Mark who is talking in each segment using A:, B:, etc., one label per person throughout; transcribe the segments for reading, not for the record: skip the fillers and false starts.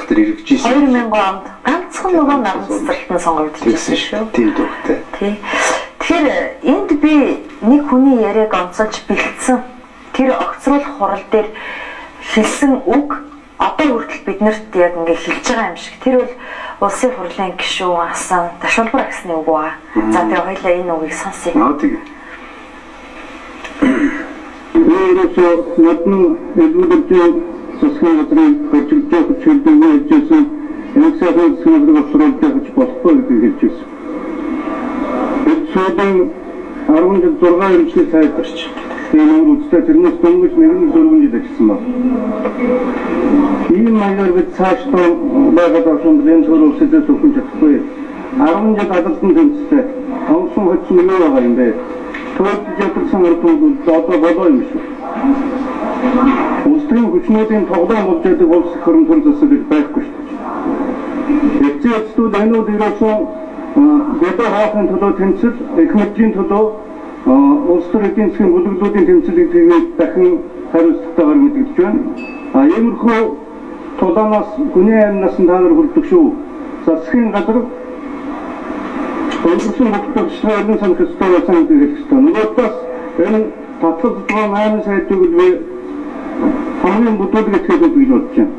A: дотор эргэжсэн.
B: 2000 онд ганцхан нөгөө наран цэцэрлэгтэн сонгогдчихсэн шүү.
A: Тийм дүүхтэй.
B: Тий. Тэгэхээр энд би нэг хүний яриаг онцолж бэлдсэн. Тэр огцруулах хурал дээр хэлсэн үг одоо хүртэл биднэрт яг ингээ хэлж байгаа юм шиг. Тэр бол улсын хурлын гишүүн асан ташуулбар агсны үг ба. За тэгээ хоёлаа энэ үгийг сонсъё.
A: Тэгээ.
C: Өөрөсөө надад эдгээр социализмын хөтөлбөрөөр чөлөөтэй ажилласан энэсээ социализмын өсрөлтөд гэж болохгүй гэж хэлжсэн. Эцсийн 16 эмчний сайд гарч. Энэ үстэй тэрнээс дөнгөж нэгэн зургийн ажилласан байна. Энэ маягаар бид цаашдаа байгаад авсан энэ төрөлсөд зөвхөн чадахгүй. 10 жил адилхан тэмцэлтэй онсон хөтсөн юм байгаа юм бэ. Тэгвэл ятсан өртөнд одоо болоо юм шүү. Улсын хүчнүүдийн тоглоом болж байгаа улс хөрөнгө засаг байхгүй шүү. Эцэстүүд энүүд ирсэн гэдэг хаахын төлөө тэмцэл, их мэдлийн төлөө улс төрийн засгийн бүлэглүүдийн тэмцэлийг тэгээд дахин хариуцлагатайгаар мэдгэж байна. Иймэрхүү тулаанаас гүний амнаас та нар хүрдэг шүү. Засгийн газар Өөрсөн хөтөлбөрийн санах ёстой байсан гэж хэлсэн. Нөгөөдөөс энэ татвар 8 сая төгрөг хамгийн бүтээгдэхүүн гэж бодож байна.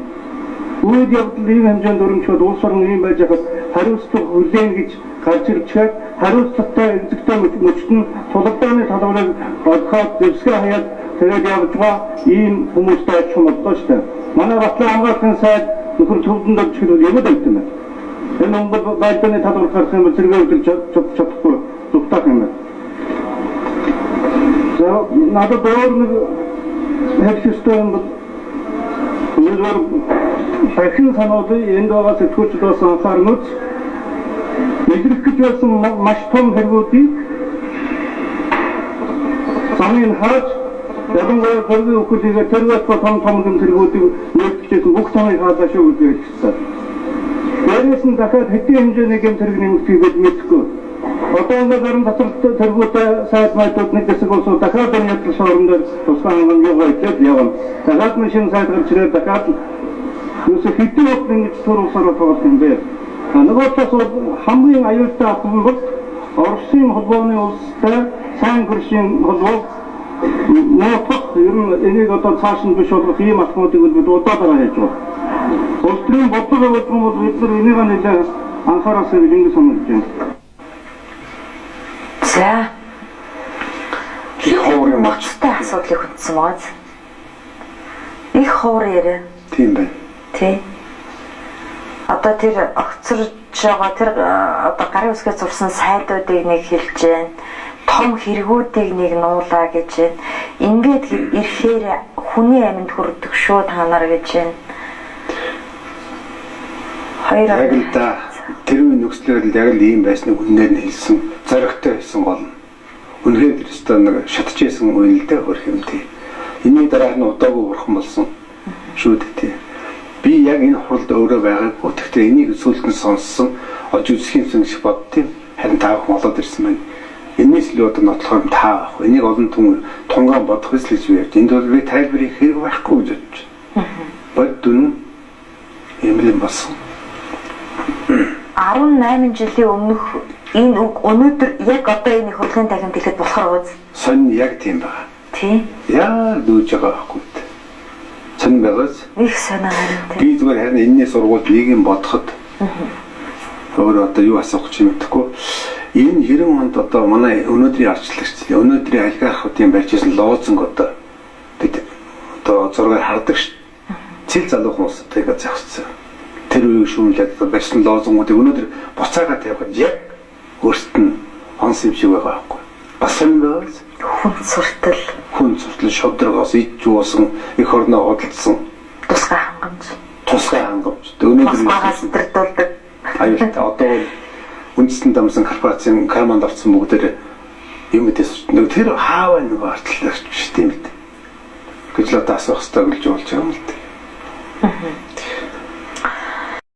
C: Үед явдал ийм хэмжээнд өрнөчөд улс орн ийм байж хад хариуцлага хүлээн гэж гарч ирчээд хариуцлагатай эзэгтэй мөчтөн тулгааны талбарыг бодоход дэвсгэр хаяад тэгээд явж байгаа ийм хүмүүстэй ч юм боллоо шүү дээ. Манай Батлан хамгаалалтын сайд нөхөр төвдөнд очиж юм байт юм байна. Энэ Монгол байдлын талбар гарах юм бол зэрэг өдөр чадахгүй зүгтах юм байна. За надад өөр нэг хэвшистэй юм бол өнөөдөр дахин санаад энд байгаа сэтгүүлчдээс анхаарнууд мэдрэх гэж байсан маш том хэрэгүүдийг самын хааж ялангуяа төрийн өхөлийг тэрвэт том хэрэгүүдийг нэгтгэжсэн бүх самыг хаалаа шүү гэж хэлсэн. Дээрээс нь дахиад хэдийн хэмжээний гэмтэрэг нэмэгдгийг бид мэдгүй. Одоо ингээд зарим татвартай тэргүүтэй сайд майтууд нэг хэсэг болсоо дахиад энэ ядал шоурмдэр тусгай ханган яваа гэж явна. Дахиад машин сайд гарч ирээд дахиад юусе хэдийн удаа ингэж төрөсөөр тоглох юм бэ. Нөгөө талаас хамгийн аюултай ахын бол Оросын холбооны улстай сайн хөршийн холбоо нотох юм энийг одоо цааш нь биш болох ийм алхмуудыг бид удаа дараа хийж байна. Улсын бодлого болгоом бол бид нар энийг нэлээд анхаараасаа ингэж санагдаж байна.
B: За. Их ховрын мочтой асуудлыг хүндсэн байгаа. Их ховр яриа.
A: Тийм байна.
B: Тий. Одоо тэр огцорж байгаа тэр одоо гарын үсгээ зурсан сайдуудыг нэг хэлж байна. Том хэрэгүүдийг нэг нуулаа гэж байна. Ингээд ирэхээр хүний амьд хүрдэг шүү та нар гэж байна.
A: Яг л да тэр үе нөхцлөөр л яг л ийм байсныг үнээр нь хэлсэн. Зоригтой байсан гол нь. Үнэхээр өстой нэг шатчихсан үйл л дээ хөрх юм тий. Энийн дараа нь удаагүй бурхан болсон шүү дээ тий. Би яг энэ хуралд өөрөө байгаагүй. Гэхдээ энийг сүүлд нь сонссон. Ож үзэх юмсан шиг боддtiin. Харин та бүхэн олоод ирсэн байна. Энэс л одоо нотлох юм таа байхгүй. Энийг олон тунгаан бодох эсэл гэж би явж. Энд бол би тайлбарыг хэрэг байхгүй гэж бодож байна. Бод дүн юм л болсон.
B: 18 жилийн өмнөх энэ үг өнөөдөр яг одоо энэ хурлын тахимд хэлэхэд болохоор үз.
A: Сонь яг тийм байна.
B: Тий.
A: Яа дүүж байгаа байхгүй. Сонь байгаас.
B: Их сонь харин.
A: Би зүгээр харин энэний сургууль нэг юм бодоход. Өөр одоо юу асуух гэж мэдэхгүй. Энэ 90 онд одоо манай өнөөдрийн арчлагч, өнөөдрийн олигархуудын барьж ирсэн лоозинг одоо бид одоо зургаар хардаг шүү. Цэл залуухан улсуудыг зохицсон. Тэр үеийг шүүмлээд барьсан лоозингуудыг өнөөдөр буцаагаад тавихад яг өөрсдөд нь онс юм шиг байгаа байхгүй. Бас юм байна. Хүн суртал шодрогоос иж жуусан, их орноо худалдсан. Тусгай хангамж.
B: Өнөөдөр дурдуулдаг.
A: Аюултай одоо үндэстэн дамсан корпорацийн карманд авсан бүгдээр юм мэдээс нэг тэр хааваа нэг артлаач шүү дээ. Гэж л одоо асуух хэрэгтэй гэж болж байгаа юм л дээ.